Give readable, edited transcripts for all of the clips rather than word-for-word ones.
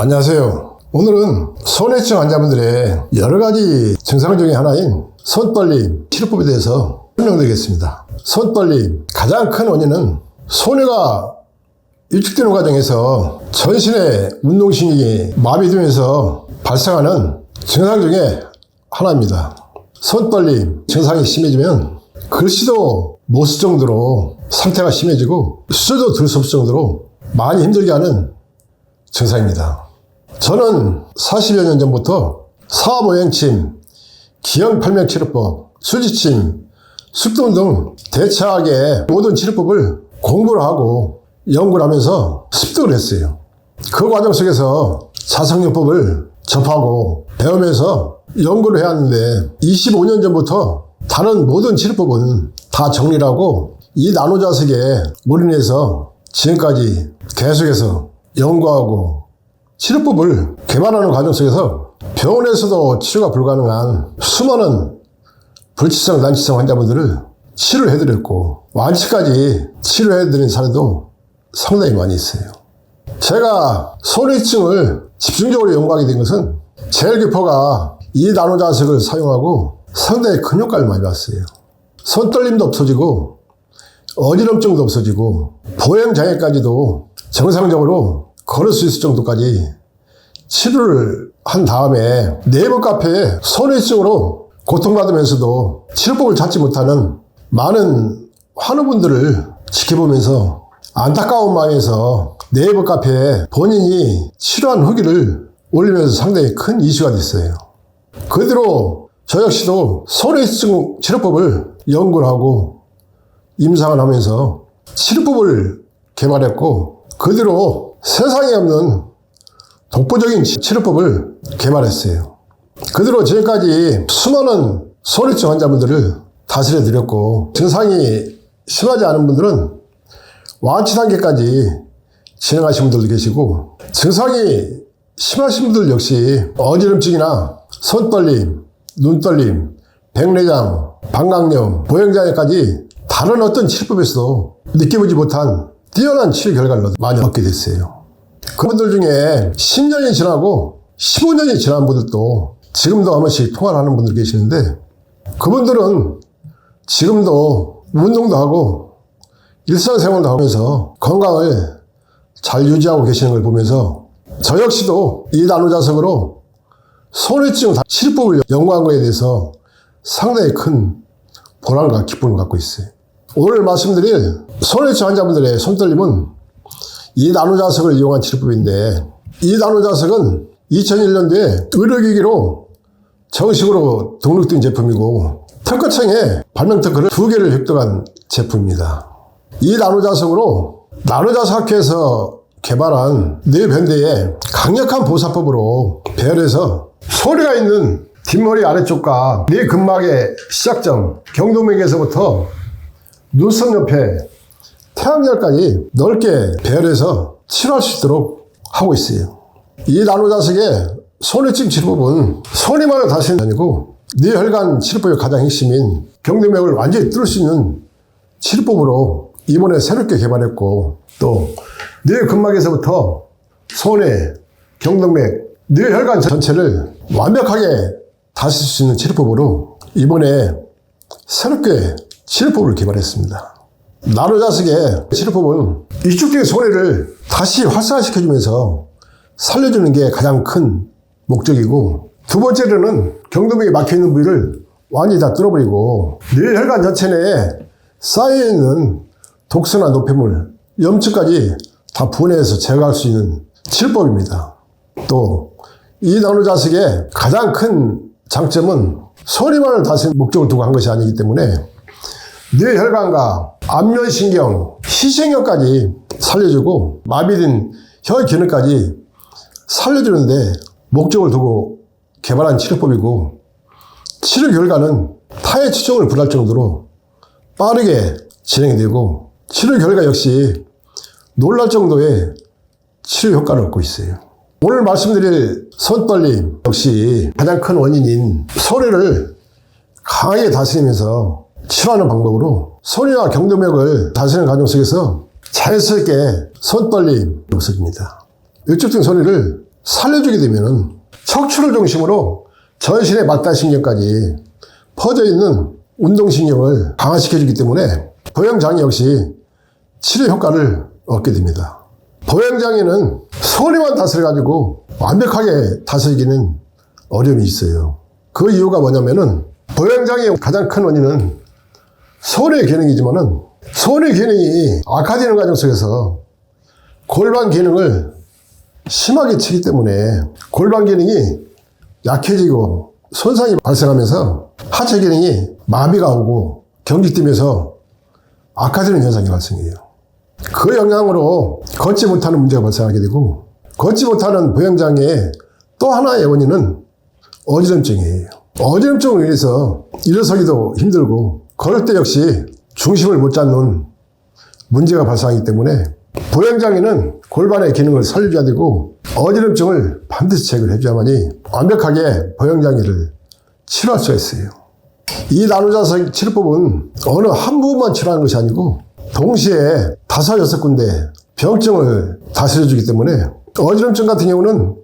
안녕하세요. 오늘은 손해증 환자분들의 여러가지 증상 중에 하나인 손떨림 치료법에 대해서 설명드리겠습니다. 손떨림 가장 큰 원인은 손해가 위축되는 과정에서 전신의 운동신경이 마비되면서 발생하는 증상 중에 하나입니다. 손떨림 증상이 심해지면 글씨도 못 쓸 정도로 상태가 심해지고 수저도 들 수 없을 정도로 많이 힘들게 하는 증상입니다. 저는 40여 년 전부터 사업오행침, 기형팔명치료법, 수지침, 숙동 등 대체하게 모든 치료법을 공부를 하고 연구를 하면서 습득을 했어요. 그 과정 속에서 자성요법을 접하고 배우면서 연구를 해왔는데 25년 전부터 다른 모든 치료법은 다 정리를 하고 이 나노자석에 올인해서 지금까지 계속해서 연구하고 치료법을 개발하는 과정 속에서 병원에서도 치료가 불가능한 수많은 불치성, 난치성 환자분들을 치료해드렸고 완치까지 치료해드린 사례도 상당히 많이 있어요. 제가 손해증을 집중적으로 연구하게 된 것은 제일교포가 이 나노자석을 사용하고 상당히 큰 효과를 많이 봤어요. 손떨림도 없어지고 어지럼증도 없어지고 보행장애까지도 정상적으로 걸을 수 있을 정도까지 치료를 한 다음에 네이버 카페에 손해증으로 고통받으면서도 치료법을 찾지 못하는 많은 환우분들을 지켜보면서 안타까운 마음에서 네이버 카페에 본인이 치료한 후기를 올리면서 상당히 큰 이슈가 됐어요. 그 뒤로 저 역시도 손해증 치료법을 연구를 하고 임상을 하면서 치료법을 개발했고 그 뒤로 세상에 없는 독보적인 치료법을 개발했어요. 그 뒤로 지금까지 수많은 손해증 환자분들을 다스려 드렸고 증상이 심하지 않은 분들은 완치 단계까지 진행하신 분들도 계시고 증상이 심하신 분들 역시 어지럼증이나 손떨림, 눈떨림, 백내장, 방광염, 보행장애까지 다른 어떤 치료법에서도 느껴보지 못한 뛰어난 치료 결과를 많이 얻게 됐어요. 그분들 중에 10년이 지나고 15년이 지난 분들도 지금도 한 번씩 통화를 하는 분들 계시는데 그분들은 지금도 운동도 하고 일상생활도 하면서 건강을 잘 유지하고 계시는 걸 보면서 저 역시도 이 나노자석으로 손해증 치료법을 연구한 것에 대해서 상당히 큰 보람과 기쁨을 갖고 있어요. 오늘 말씀드릴 손해증 환자분들의 손떨림은 이 나노자석을 이용한 치료법인데 이 나노자석은 2001년도에 의료기기로 정식으로 등록된 제품이고 특허청에 발명 특허를 2개를 획득한 제품입니다. 이 나노자석으로 나노자석학회에서 개발한 뇌변대의 강력한 보사법으로 배열해서 소리가 있는 뒷머리 아래쪽과 뇌근막의 시작점 경동맥에서부터 눈썹 옆에 태양열까지 넓게 배열해서 치료할 수 있도록 하고 있어요. 이 나노자석의 손해증 치료법은 손해만을 다스리는 게 아니고 뇌혈관 치료법의 가장 핵심인 경동맥을 완전히 뚫을 수 있는 치료법으로 이번에 새롭게 개발했고 또 뇌근막에서부터 손해, 경동맥, 뇌혈관 전체를 완벽하게 다스릴 수 있는 치료법으로 이번에 새롭게 치료법을 개발했습니다. 나노자석의 치료법은 위축된 손해를 다시 활성화시켜주면서 살려주는 게 가장 큰 목적이고 두 번째로는 경동맥에 막혀있는 부위를 완전히 다 뚫어버리고 뇌혈관 전체 내에 쌓여있는 독소나 노폐물, 염증까지 다 분해해서 제거할 수 있는 치료법입니다. 또 이 나노자석의 가장 큰 장점은 소리만을 다스리는 목적을 두고 한 것이 아니기 때문에 뇌혈관과 안면신경, 희생혈까지 살려주고 마비된 혈 기능까지 살려주는데 목적을 두고 개발한 치료법이고 치료 결과는 타의 추종을 불할 정도로 빠르게 진행이 되고 치료 결과 역시 놀랄 정도의 치료 효과를 얻고 있어요. 오늘 말씀드릴 손떨림 역시 가장 큰 원인인 손해를 강하게 다스리면서 치료하는 방법으로 손해와 경동맥을 다스리는 과정 속에서 자연스럽게 손떨림 없어집니다. 위축된 손해를 살려주게 되면 척추를 중심으로 전신의 말다신경까지 퍼져 있는 운동신경을 강화시켜주기 때문에 보행장애 역시 치료 효과를 얻게 됩니다. 보행장애는 소리만 다스려가지고 완벽하게 다스리기는 어려움이 있어요. 그 이유가 뭐냐면은 보행장애의 가장 큰 원인은 소뇌 기능이지만은 소뇌 기능이 악화되는 과정 속에서 골반 기능을 심하게 치기 때문에 골반 기능이 약해지고 손상이 발생하면서 하체 기능이 마비가 오고 경직되면서 악화되는 현상이 발생해요. 그 영향으로 걷지 못하는 문제가 발생하게 되고, 걷지 못하는 보행장애의 또 하나의 원인은 어지럼증이에요. 어지럼증으로 인해서 일어서기도 힘들고 걸을 때 역시 중심을 못 잡는 문제가 발생하기 때문에 보행장애는 골반의 기능을 살려줘야 되고 어지럼증을 반드시 제거를 해줘야만이 완벽하게 보행장애를 치료할 수가 있어요. 이 나노자석 치료법은 어느 한 부분만 치료하는 것이 아니고 동시에 5, 6군데 병증을 다스려주기 때문에 어지럼증 같은 경우는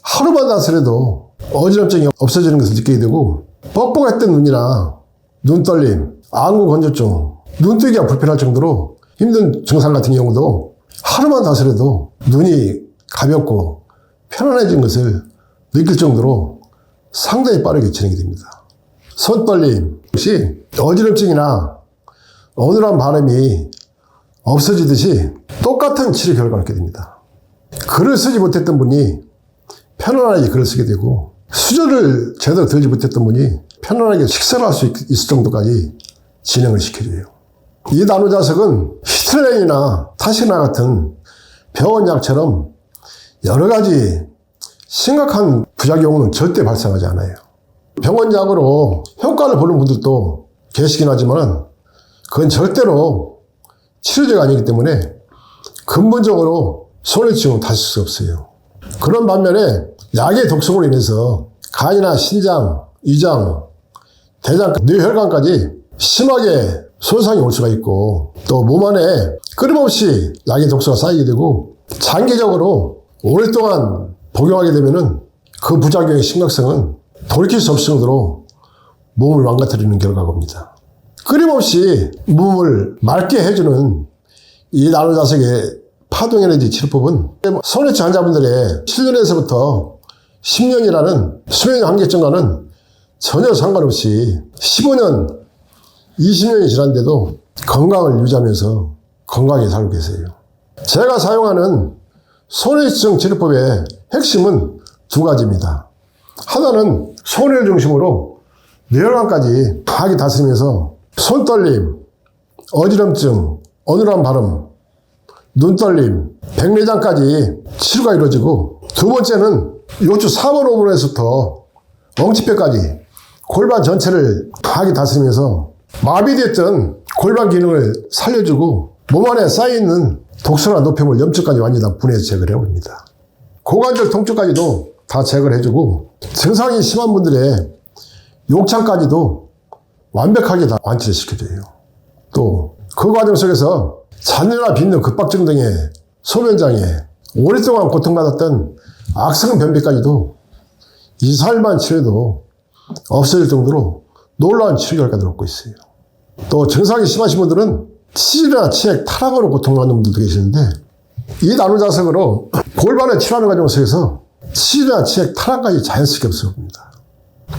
하루만 다스려도 어지럼증이 없어지는 것을 느끼게 되고, 뻑뻑했던 눈이나 눈떨림, 안구 건조증, 눈뜨기가 불편할 정도로 힘든 증상 같은 경우도 하루만 다스려도 눈이 가볍고 편안해진 것을 느낄 정도로 상당히 빠르게 진행이 됩니다. 손떨림 역시 어지럼증이나 어눌한 발음이 없어지듯이 똑같은 치료 결과를 얻게 됩니다. 글을 쓰지 못했던 분이 편안하게 글을 쓰게 되고, 수저를 제대로 들지 못했던 분이 편안하게 식사를 할 수 있을 정도까지 진행을 시켜줘요. 이 나노자석은 히트레인이나 타시나 같은 병원약처럼 여러 가지 심각한 부작용은 절대 발생하지 않아요. 병원약으로 효과를 보는 분들도 계시긴 하지만 그건 절대로 치료제가 아니기 때문에 근본적으로 손해치료는 다실 수 없어요. 그런 반면에 약의 독성으로 인해서 간이나 신장, 위장, 대장, 뇌혈관까지 심하게 손상이 올 수가 있고, 또 몸 안에 끊임없이 약의 독소가 쌓이게 되고 장기적으로 오랫동안 복용하게 되면은 그 부작용의 심각성은 돌이킬 수 없을 정도로 몸을 망가뜨리는 결과가 옵니다. 끊임없이 몸을 맑게 해주는 이 나노자석의 파동에너지 치료법은 손해치 환자분들의 7년에서부터 10년이라는 수명 한계점과는 전혀 상관없이 15년, 20년이 지났는데도 건강을 유지하면서 건강하게 살고 계세요. 제가 사용하는 손해치성 치료법의 핵심은 2가지입니다. 하나는 손해를 중심으로 뇌혈관까지 강하게 다스리면서 손떨림, 어지럼증, 어눌한 발음, 눈떨림, 백내장까지 치료가 이루어지고, 2번째는 요추 4번 5번에서부터 엉치뼈까지 골반 전체를 강하게 다스리면서 마비됐던 골반 기능을 살려주고 몸 안에 쌓여있는 독소나 노폐물, 염증까지 완전히 다 분해해서 제거를 해버립니다. 고관절 통증까지도 다 제거를 해주고 증상이 심한 분들의 욕창까지도 완벽하게 다 완치를 시켜줘요. 또 그 과정 속에서 잔뇨나 빈뇨, 급박증 등의 소변장애, 오랫동안 고통받았던 악성 변비까지도 2, 4일만 치료해도 없어질 정도로 놀라운 치료 결과를 얻고 있어요. 또 증상이 심하신 분들은 치질이나 치액, 타락으로 고통받는 분들도 계시는데 이 나노자석으로 골반을 치료하는 과정 속에서 치질이나 치액, 타락까지 자연스럽게 없어집니다.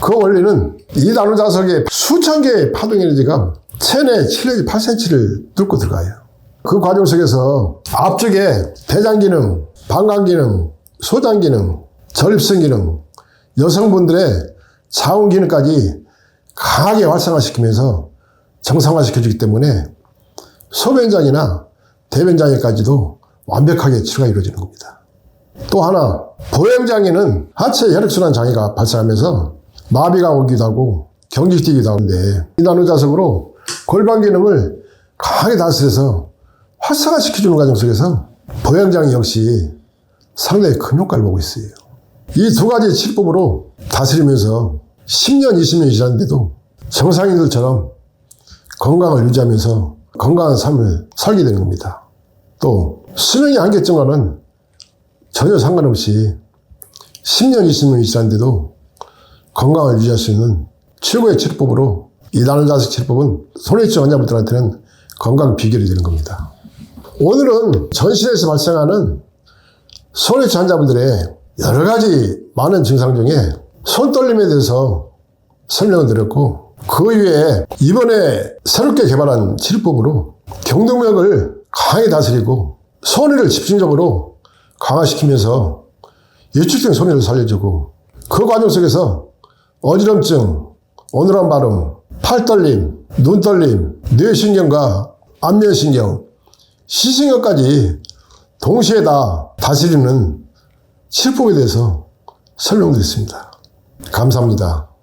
그 원리는 이 나노자석에 수천 개의 파동에너지가 체내 7에서 8cm를 뚫고 들어가요. 그 과정 속에서 앞쪽에 대장 기능, 방광 기능, 소장 기능, 전립선 기능, 여성분들의 자궁 기능까지 강하게 활성화시키면서 정상화시켜주기 때문에 소변장애나 대변장애까지도 완벽하게 치료가 이루어지는 겁니다. 또 하나, 보행장애는 하체 혈액순환 장애가 발생하면서 마비가 오기도 하고 경직되기도 하는데 이 나노자석으로 골반 기능을 강하게 다스려서 활성화시켜주는 과정 속에서 보행장애 역시 상당히 큰 효과를 보고 있어요. 이 2가지 치료법으로 다스리면서 10년, 20년이 지났는데도 정상인들처럼 건강을 유지하면서 건강한 삶을 살게 되는 겁니다. 또 수명의 한계점과는 전혀 상관없이 10년, 20년이 지났는데도 건강을 유지할 수 있는 최고의 치료법으로 이 나눔자석 치료법은 손해증 환자분들한테는 건강 비결이 되는 겁니다. 오늘은 전신에서 발생하는 손해증 환자분들의 여러 가지 많은 증상 중에 손떨림에 대해서 설명을 드렸고, 그 이외에 이번에 새롭게 개발한 치료법으로 경동맥을 강하게 다스리고 손해를 집중적으로 강화시키면서 예측된 손해를 살려주고, 그 과정 속에서 어지럼증, 어눌한 발음, 팔떨림, 눈떨림, 뇌신경과 안면신경, 시신경까지 동시에 다 다스리는 치료법에 대해서 설명드렸습니다. 감사합니다.